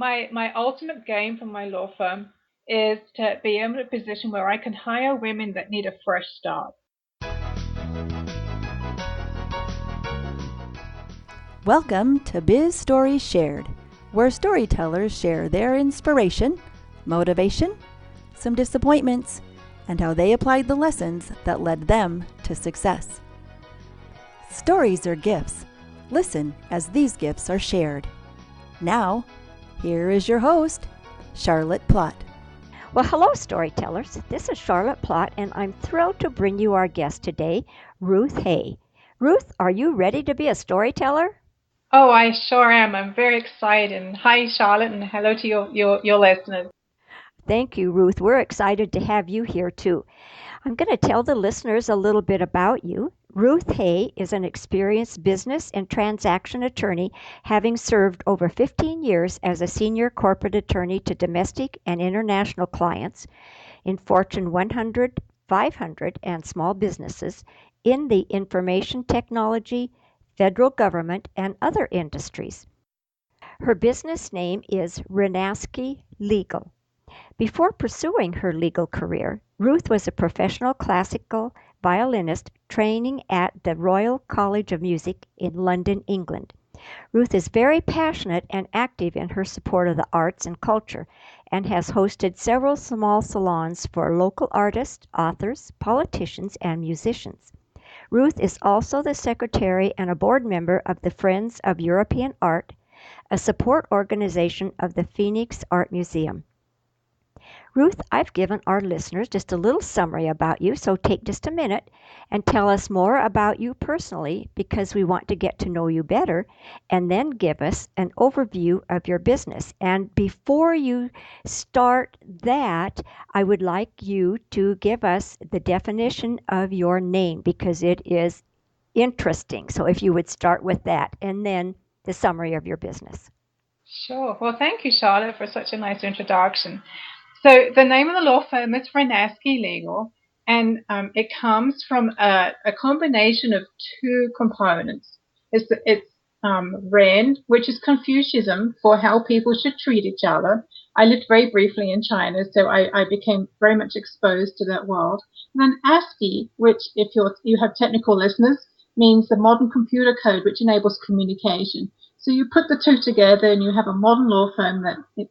My ultimate game for my law firm is to be in a position where I can hire women that need a fresh start. Welcome to Biz Stories Shared, where storytellers share their inspiration, motivation, some disappointments, and how they applied the lessons that led them to success. Stories are gifts. Listen as these gifts are shared. Now, here is your host, Charlotte Plott. Well, hello, storytellers. This is Charlotte Plott, and I'm thrilled to bring you our guest today, Ruth Hay. Ruth, are you ready to be a storyteller? Oh, I sure am. I'm very excited. And hi, Charlotte, and hello to your listeners. Thank you, Ruth. We're excited to have you here, too. I'm going to tell the listeners a little bit about you. Ruth Hay is an experienced business and transaction attorney, having served over 15 years as a senior corporate attorney to domestic and international clients in Fortune 100, 500, and small businesses in the information technology, federal government, and other industries. Her business name is Renaski Legal. Before pursuing her legal career, Ruth was a professional classical violinist training at the Royal College of Music in London, England. Ruth is very passionate and active in her support of the arts and culture and has hosted several small salons for local artists, authors, politicians, and musicians. Ruth is also the secretary and a board member of the Friends of European Art, a support organization of the Phoenix Art Museum. Ruth, I've given our listeners just a little summary about you, so take just a minute and tell us more about you personally because we want to get to know you better, and then give us an overview of your business. And before you start that, I would like you to give us the definition of your name because it is interesting. So if you would start with that and then the summary of your business. Sure. Well, thank you, Charlotte, for such a nice introduction. So the name of the law firm is Renaski Legal, and it comes from a combination of two components. It's Ren, which is Confucianism for how people should treat each other. I lived very briefly in China, so I became very much exposed to that world. And then ASCII, which, if you have technical listeners, means the modern computer code, which enables communication. So you put the two together and you have a modern law firm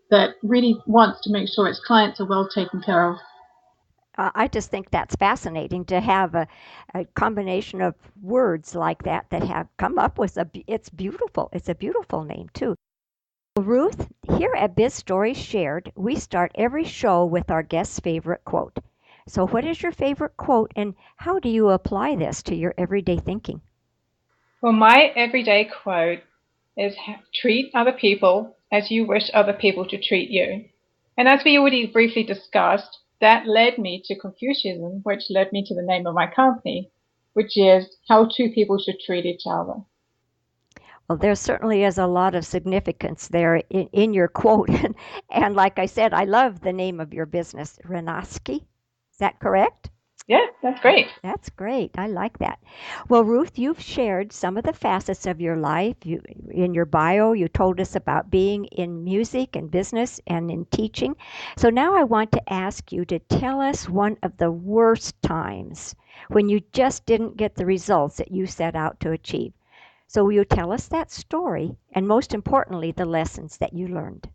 that really wants to make sure its clients are well taken care of. I just think that's fascinating to have a combination of words like that have come up with it's beautiful. It's a beautiful name too. Ruth, here at Biz Stories Shared, we start every show with our guest's favorite quote. So what is your favorite quote and how do you apply this to your everyday thinking? Well, my everyday quote is treat other people as you wish other people to treat you. And as we already briefly discussed, that led me to Confucianism, which led me to the name of my company, which is how two people should treat each other. Well, there certainly is a lot of significance there in your quote. And like I said, I love the name of your business, Renaski. Is that correct? Yeah, that's great. That's great. I like that. Well, Ruth, you've shared some of the facets of your life. In your bio, you told us about being in music and business and in teaching. So now I want to ask you to tell us one of the worst times when you just didn't get the results that you set out to achieve. So will you tell us that story and most importantly, the lessons that you learned?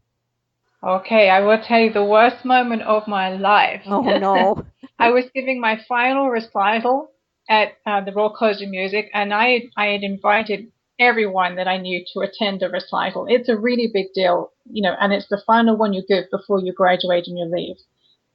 Okay, I will tell you the worst moment of my life. Oh, no. I was giving my final recital at the Royal College of Music, and I had invited everyone that I knew to attend the recital. It's a really big deal, and it's the final one you give before you graduate and you leave.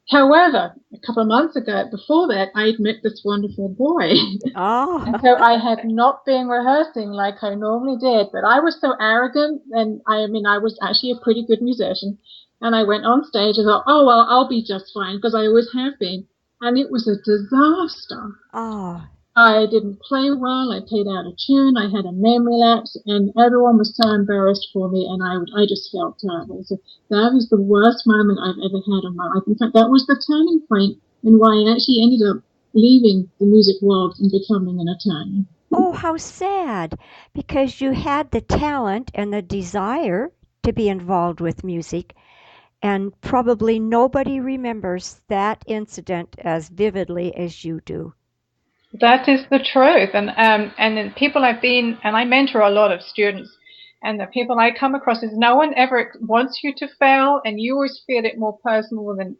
However, a couple of months ago, before that, I had met this wonderful boy. Oh. And so I had not been rehearsing like I normally did, but I was so arrogant, and I was actually a pretty good musician. And I went on stage and thought, oh, well, I'll be just fine, because I always have been. And it was a disaster. Oh. I didn't play well, I played out of tune, I had a memory lapse, and everyone was so embarrassed for me, and I just felt terrible. So that was the worst moment I've ever had in my life. In fact, that was the turning point in why I actually ended up leaving the music world and becoming an attorney. Oh, how sad. Because you had the talent and the desire to be involved with music, and probably nobody remembers that incident as vividly as you do. That is the truth, and the people I've been, and I mentor a lot of students, and the people I come across is no one ever wants you to fail, and you always feel it more personal than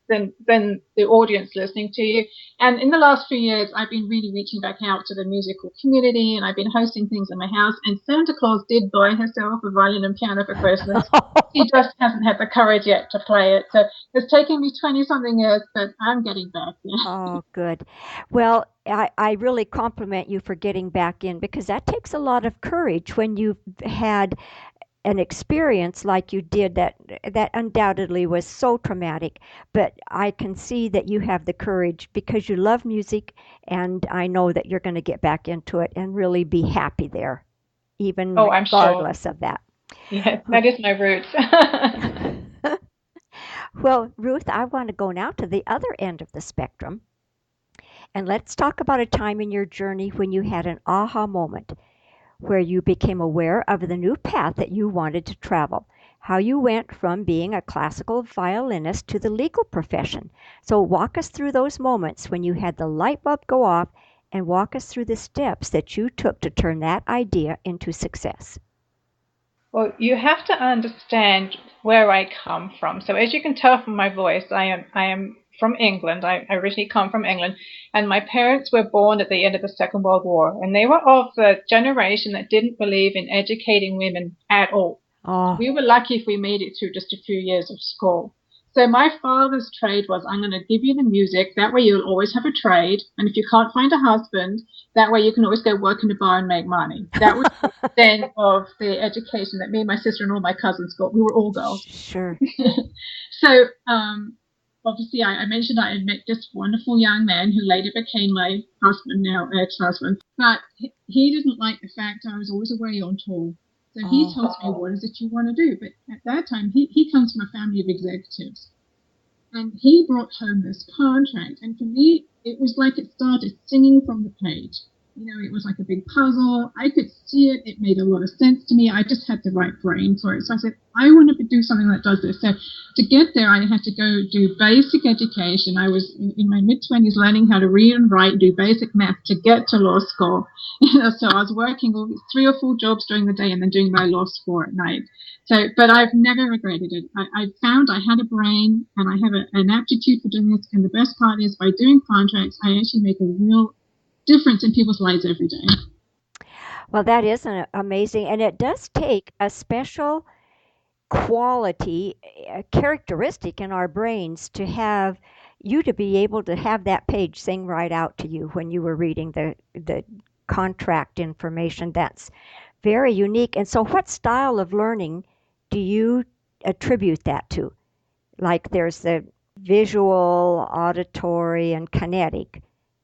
the audience listening to you. And in the last few years, I've been really reaching back out to the musical community, and I've been hosting things in my house. And Santa Claus did buy herself a violin and piano for Christmas. She just hasn't had the courage yet to play it. So it's taken me 20 something years, but I'm getting back there. Oh, good. Well, I really compliment you for getting back in because that takes a lot of courage when you've had an experience like you did that undoubtedly was so traumatic. But I can see that you have the courage because you love music, and I know that you're going to get back into it and really be happy there, even Oh, I'm sure. regardless of that. Yes, that is my roots. Well, Ruth, I want to go now to the other end of the spectrum. And let's talk about a time in your journey when you had an aha moment, where you became aware of the new path that you wanted to travel, how you went from being a classical violinist to the legal profession. So, walk us through those moments when you had the light bulb go off and walk us through the steps that you took to turn that idea into success. Well, you have to understand where I come from. So as you can tell from my voice, I am from England. I originally come from England, and my parents were born at the end of the Second World War, and they were of the generation that didn't believe in educating women at all. Oh, We were lucky if we made it through just a few years of school. So my father's trade was, I'm going to give you the music. That way you'll always have a trade. And if you can't find a husband, that way you can always go work in a bar and make money. That was the extent of the education that me and my sister and all my cousins got. We were all girls. sure. So obviously I mentioned I had met this wonderful young man who later became my husband, now ex-husband. But he didn't like the fact I was always away on tour. So he Oh, tells me, what is it you want to do? But at that time, he comes from a family of executives. And he brought home this contract. And for me, it was like it started singing from the page. You know, it was like a big puzzle. I could see it. It made a lot of sense to me. I just had the right brain for it. So I said, I want to do something that does this. So to get there, I had to go do basic education. I was in my mid-20s learning how to read and write, do basic math to get to law school. So I was working 3 or 4 jobs during the day and then doing my law school at night. So, but I've never regretted it. I found I had a brain and I have an aptitude for doing this. And the best part is by doing contracts, I actually make a real difference in people's lives every day. well, that is amazing. And it does take a special quality, a characteristic in our brains to have you to be able to have that page sing right out to you when you were reading the contract information. That's very unique. And so, what style of learning do you attribute that to? Like there's the visual, auditory, and Right.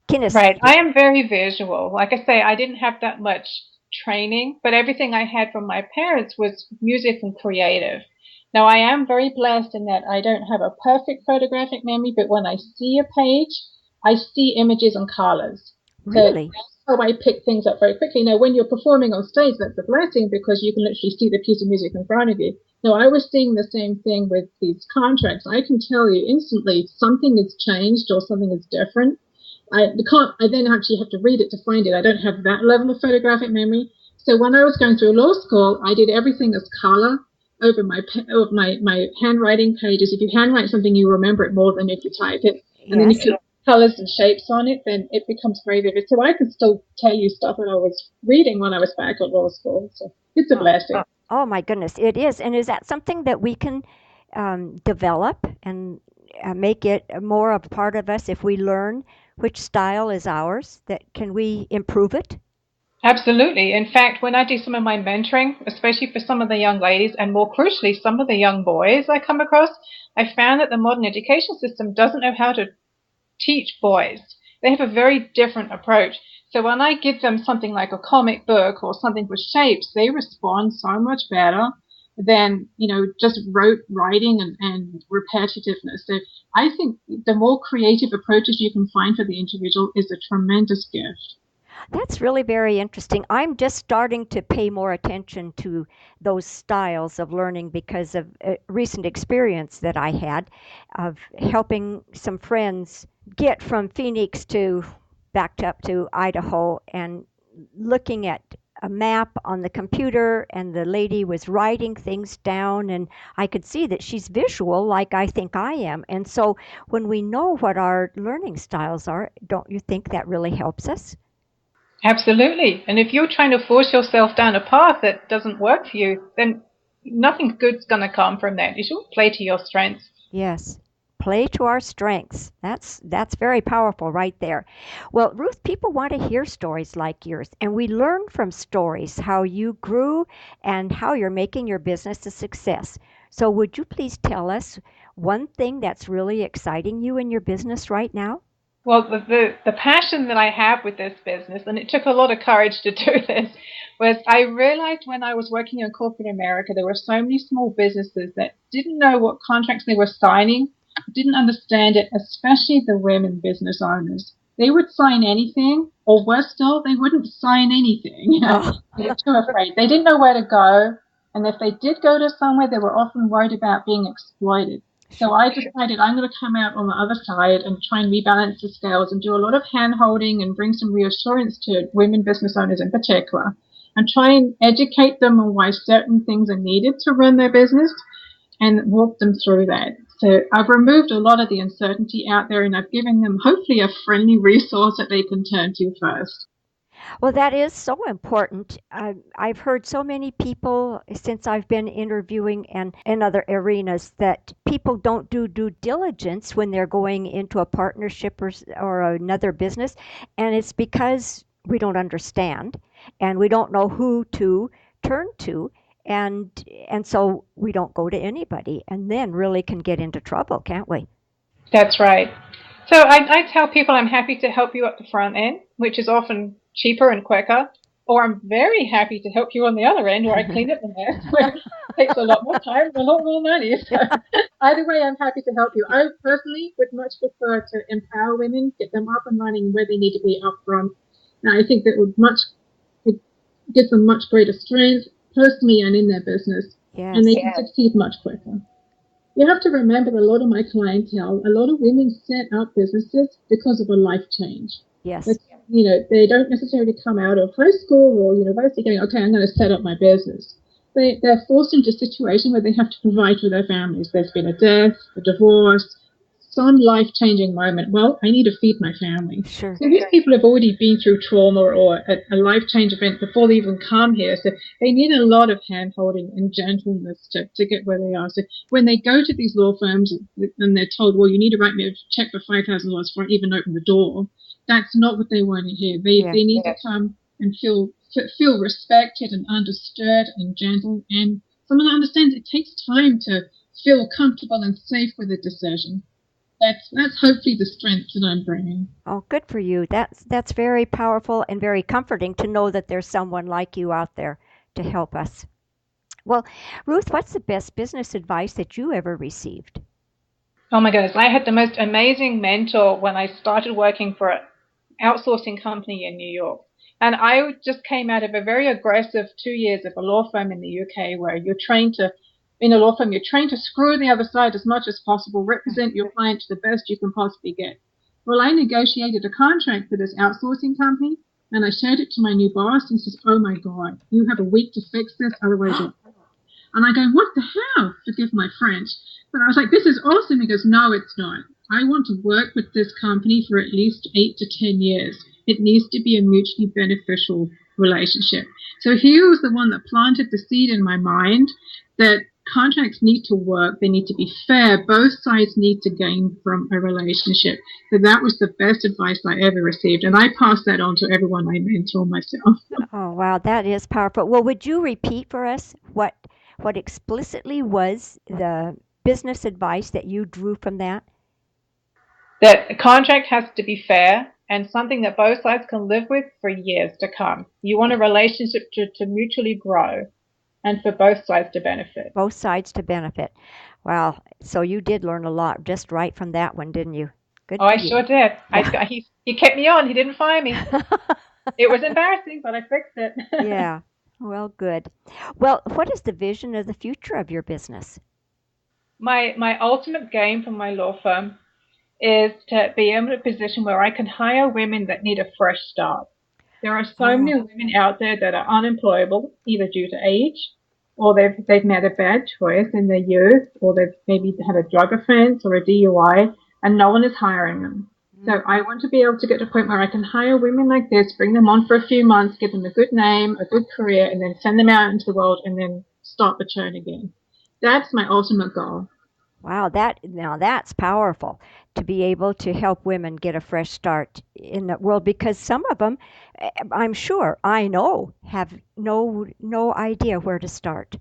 kinesthetic. I am very visual. Like I say, I didn't have that much training, but everything I had from my parents was music and creative. Now, I am very blessed in that I don't have a perfect photographic memory, but when I see a page, I see images and colors. So Really? that's how I pick things up very quickly. Now, when you're performing on stage, that's a blessing because you can literally see the piece of music in front of you. Now, I was seeing the same thing with these contracts. I can tell you instantly something has changed or something is different. I then actually have to read it to find it. I don't have that level of photographic memory. So when I was going through law school, I did everything as color over my handwriting pages. If you handwrite something, you remember it more than if you type it. And then if Yes. you put colors and shapes on it, then it becomes very vivid. So I can still tell you stuff that I was reading when I was back at law school. So it's a Oh, blessing. oh my goodness, it is. And is that something that we can develop and make it more a part of us if we learn which style is ours? That can we improve it? Absolutely. In fact, when I do some of my mentoring, especially for some of the young ladies and more crucially, some of the young boys I come across, I found that the modern education system doesn't know how to teach boys. They have a very different approach. So when I give them something like a comic book or something with shapes, they respond so much better than, just writing and repetitiveness. So I think the more creative approaches you can find for the individual is a tremendous gift. That's really very interesting. I'm just starting to pay more attention to those styles of learning because of a recent experience that I had of helping some friends get from Phoenix to back up to Idaho and looking at a map on the computer, and the lady was writing things down, and I could see that she's visual like I think I am. And so when we know what our learning styles are, don't you think that really helps us? Absolutely. And if you're trying to force yourself down a path that doesn't work for you, then nothing good's going to come from that. You should play to your strengths. Yes. Play to our strengths. That's very powerful right there. Well, Ruth, people want to hear stories like yours, and we learn from stories how you grew and how you're making your business a success. So would you please tell us one thing that's really exciting you in your business right now? Well, the passion that I have with this business, and it took a lot of courage to do this, was I realized when I was working in corporate America, there were so many small businesses that didn't know what contracts they were signing, didn't understand it, especially the women business owners. They would sign anything, or worse still, they wouldn't sign anything. Oh, They were too afraid. They didn't know where to go, and if they did go to somewhere, they were often worried about being exploited. So sure. I decided I'm going to come out on the other side and try and rebalance the scales and do a lot of hand holding and bring some reassurance to women business owners in particular and try and educate them on why certain things are needed to run their business and walk them through that. So I've removed a lot of the uncertainty out there and I've given them hopefully a friendly resource that they can turn to first. Well, that is so important. I've heard so many people since I've been interviewing and in other arenas that people don't do due diligence when they're going into a partnership or another business, and it's because we don't understand and we don't know who to turn to, and and so we don't go to anybody, and then really can get into trouble, can't we? That's right. So I tell people I'm happy to help you at the front end, which is often cheaper and quicker, or I'm very happy to help you on the other end where I clean up the mess, where it takes a lot more time and a lot more money. So either way, I'm happy to help you. I personally would much prefer to empower women, get them up and running where they need to be up front. Now, I think that it gives them much greater strength personally and in their business, and they Yes. can succeed much quicker. You have to remember that a lot of my clientele, a lot of women set up businesses because of a life change. Yes. But, they don't necessarily come out of high school or university going, okay, I'm going to set up my business. They're forced into a situation where they have to provide for their families. There's been a death, a divorce, some life changing moment. Well, I need to feed my family. Sure. So these people have already been through trauma or a life change event before they even come here. So they need a lot of hand holding and gentleness to get where they are. So when they go to these law firms and they're told, well, you need to write me a check for $5,000 before I even open the door, that's not what they want to hear. Yeah. They need to come and feel respected and understood and gentle, and someone that understands it takes time to feel comfortable and safe with a decision. That's hopefully the strength that I'm bringing. Oh, good for you. That's very powerful and very comforting to know that there's someone like you out there to help us. Well, Ruth, what's the best business advice that you ever received? Oh my goodness, I had the most amazing mentor when I started working for an outsourcing company in New York. And I just came out of a very aggressive 2 years of a law firm in the UK where in a law firm, you're trained to screw the other side as much as possible, represent your client to the best you can possibly get. Well, I negotiated a contract for this outsourcing company and I showed it to my new boss and he says, oh my God, you have a week to fix this, otherwise you're. And I go, what the hell? Forgive my French. But I was like, this is awesome. He goes, no, it's not. I want to work with this company for at least 8 to 10 years. It needs to be a mutually beneficial relationship. So he was the one that planted the seed in my mind that contracts need to work. They need to be fair. Both sides need to gain from a relationship. So that was the best advice I ever received. And I pass that on to everyone I mentor myself. Oh, wow, that is powerful. Well, would you repeat for us what explicitly was the business advice that you drew from that? That a contract has to be fair and something that both sides can live with for years to come. You want a relationship to mutually grow and for both sides to benefit. Both sides to benefit. Wow, so you did learn a lot just right from that one, didn't you? Good Oh, for I you. sure did. Yeah. He kept me on. He didn't fire me. It was embarrassing, but I fixed it. Yeah. Well, good. Well, what is the vision of the future of your business? My ultimate game for my law firm is to be in a position where I can hire women that need a fresh start. There are so Oh, many women out there that are unemployable, either due to age, or they've made a bad choice in their youth, or they've maybe had a drug offense or a DUI, and no one is hiring them. So mm, I want to be able to get to a point where I can hire women like this, bring them on for a few months, give them a good name, a good career, and then send them out into the world and then start the churn again. That's my ultimate goal. wow, that's powerful to be able to help women get a fresh start in the world because some of them, I'm sure, I know, have no idea where to start.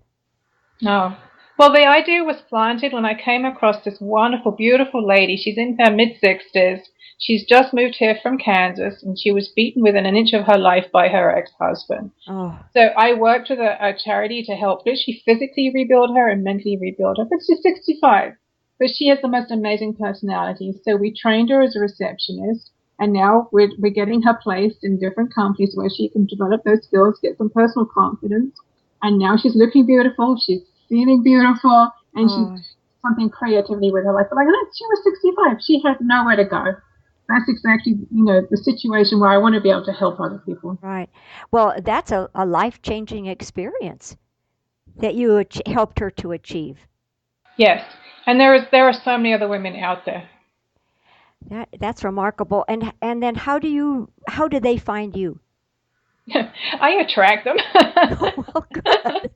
No. Well, the idea was planted when I came across this wonderful, beautiful lady. She's in her mid 60s. She's just moved here from Kansas, and she was beaten within an inch of her life by her ex-husband. Oh, So I worked with a charity to help literally physically rebuild her and mentally rebuild her. But she's 65. But she has the most amazing personality. So we trained her as a receptionist, and now we're getting her placed in different companies where she can develop those skills, get some personal confidence. And now she's looking beautiful, she's feeling beautiful, and she's oh, something creatively with her life. But like, she was 65. She had nowhere to go. That's exactly, the situation where I want to be able to help other people. right. Well, that's a life-changing experience that you helped her to achieve. Yes, and there are so many other women out there. That's remarkable. And then how do they find you? I attract them. Well, good.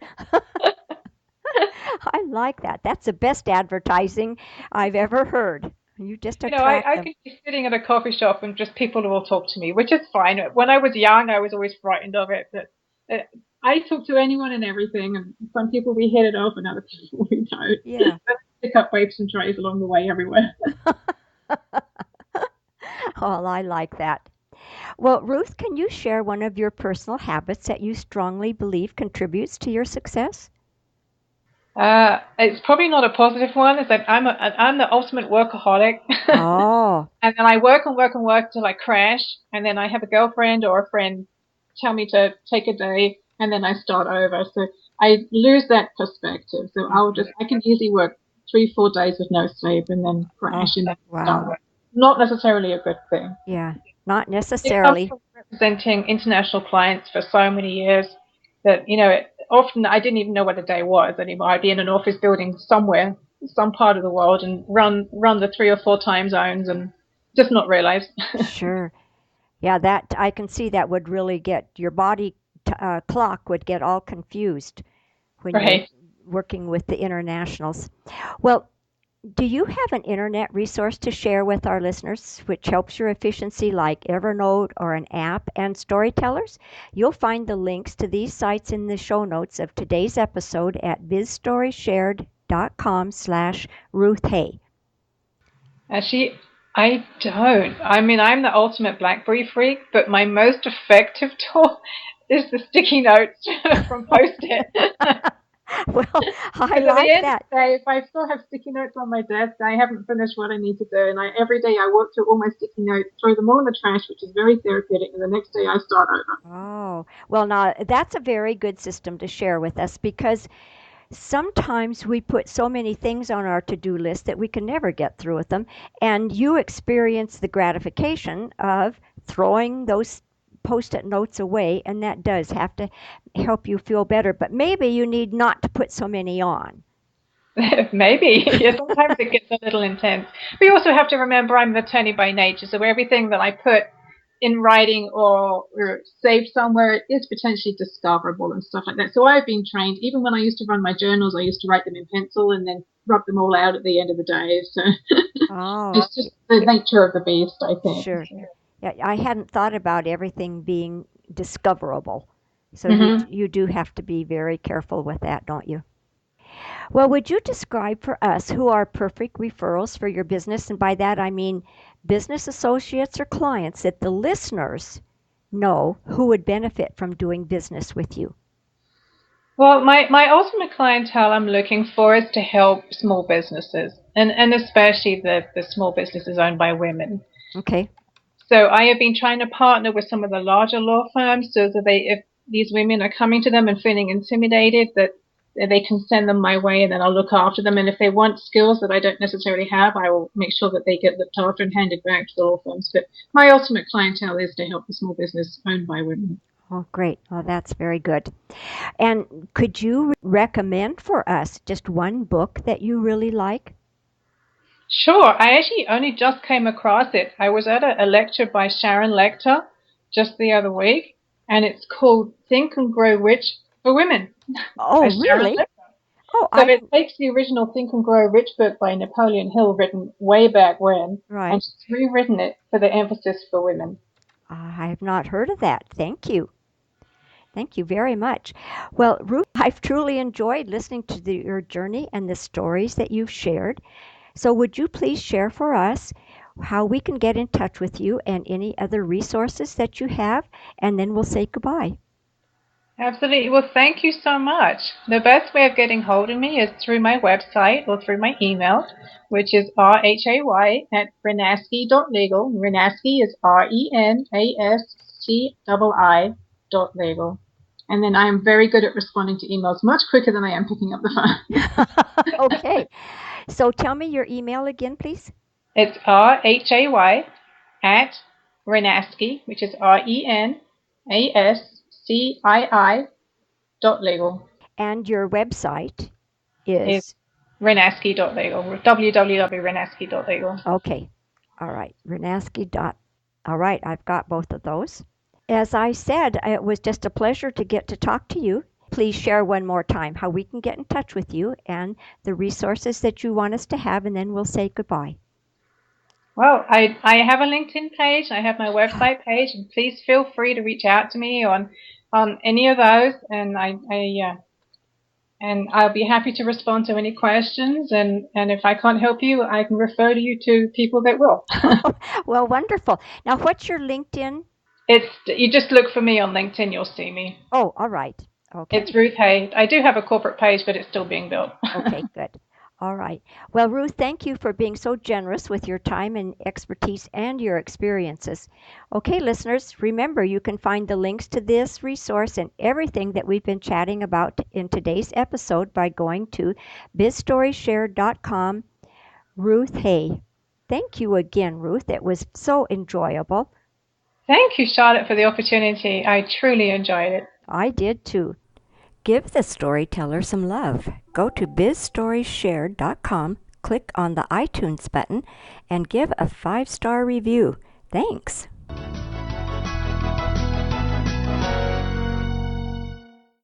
I like that. That's the best advertising I've ever heard. You just attract I them. could be sitting at a coffee shop and just people will talk to me, which is fine. When I was young, I was always frightened of it, but I talk to anyone and everything, and some people we hit it off, and other people we don't. Yeah. But I pick up waves and trays along the way everywhere. Oh, I like that. Well, Ruth, can you share one of your personal habits that you strongly believe contributes to your success? It's probably not a positive one. Is that I'm the ultimate workaholic, Oh, and then I work and work and work till I crash, and then I have a girlfriend or a friend tell me to take a day, and then I start over. So I lose that perspective. So mhm. I can easily work 3, 4 days with no sleep, and then Oh, crash and then start wow. over. Not necessarily a good thing. Yeah, not It comes necessarily. from representing international clients for so many years that, often I didn't even know what a day was anymore. I'd be in an office building somewhere, some part of the world, and run the 3 or 4 time zones and just not realize. Sure. Yeah, that I can see that would really get your body clock would get all confused when you're Right. working with the internationals. Well, do you have an internet resource to share with our listeners which helps your efficiency, like Evernote or an app and storytellers? You'll find the links to these sites in the show notes of today's episode at bizstoryshared.com/Ruth Hay. Actually, I don't. I mean, I'm the ultimate BlackBerry freak, but my most effective tool is the sticky notes from Post-it. Well, I Because at the like end of that. the day, if I still have sticky notes on my desk, I haven't finished what I need to do. And every day I work through all my sticky notes, throw them all in the trash, which is very therapeutic. And the next day I start over. Oh, well, now that's a very good system to share with us because sometimes we put so many things on our to-do list that we can never get through with them. And you experience the gratification of throwing those post-it notes away, and that does have to help you feel better. But maybe you need not to put so many on. Maybe. Yeah, sometimes it gets a little intense. We also have to remember I'm an attorney by nature, so everything that I put in writing or saved somewhere is potentially discoverable and stuff like that. So I've been trained, even when I used to run my journals, I used to write them in pencil and then rub them all out at the end of the day. So Oh, it's just the nature of the beast, I think. sure. Yeah, I hadn't thought about everything being discoverable. So Hmm. you do have to be very careful with that, don't you? Well, would you describe for us who are perfect referrals for your business? And by that I mean business associates or clients that the listeners know who would benefit from doing business with you. Well, my ultimate clientele I'm looking for is to help small businesses and especially the small businesses owned by women. Okay. So I have been trying to partner with some of the larger law firms so that if these women are coming to them and feeling intimidated, that they can send them my way and then I'll look after them. And if they want skills that I don't necessarily have, I will make sure that they get looked after and handed back to the law firms. But my ultimate clientele is to help the small business owned by women. Oh, great. Well, that's very good. And could you recommend for us just one book that you really like? Sure. I actually only just came across it. I was at a lecture by Sharon Lecter just the other week, and it's called Think and Grow Rich for Women Oh, by Sharon really? Lecter. Oh, So I it takes the original Think and Grow Rich book by Napoleon Hill, written way back when, right. and she's rewritten it for the emphasis for women. I have not heard of that. Thank you. Thank you very much. Well, Ruth, I've truly enjoyed listening to your journey and the stories that you've shared. So, would you please share for us how we can get in touch with you and any other resources that you have? And then we'll say goodbye. Absolutely. Well, thank you so much. The best way of getting hold of me is through my website or through my email, which is rhay@renasky.legal. Renasky is RENASCII.legal. And then I am very good at responding to emails, much quicker than I am picking up the phone. Okay. So, tell me your email again, please. It's RHAY at Renasky, which is RENASCII.legal. And your website Is is Renasky.legal, www.renasky.legal. okay. All right. Renaski. All right. I've got both of those. As I said, it was just a pleasure to get to talk to you. Please share one more time how we can get in touch with you and the resources that you want us to have, and then we'll say goodbye. Well, I have a LinkedIn page, I have my website page, and please feel free to reach out to me on any of those, and I'll be happy to respond to any questions. And if I can't help you, I can refer you to people that will. Well, wonderful. Now, what's your LinkedIn? It's you just look for me on LinkedIn, you'll see me. Oh, all right. It's Okay. Ruth Hay. I do have a corporate page, but it's still being built. Okay, good. All right. Well, Ruth, thank you for being so generous with your time and expertise and your experiences. Okay, listeners, remember you can find the links to this resource and everything that we've been chatting about in today's episode by going to bizstoryshare.com. Ruth Hay. Thank you again, Ruth. It was so enjoyable. Thank you, Charlotte, for the opportunity. I truly enjoyed it. I did too. Give the storyteller some love. Go to bizstoryshare.com, click on the iTunes button, and give a 5-star review. Thanks.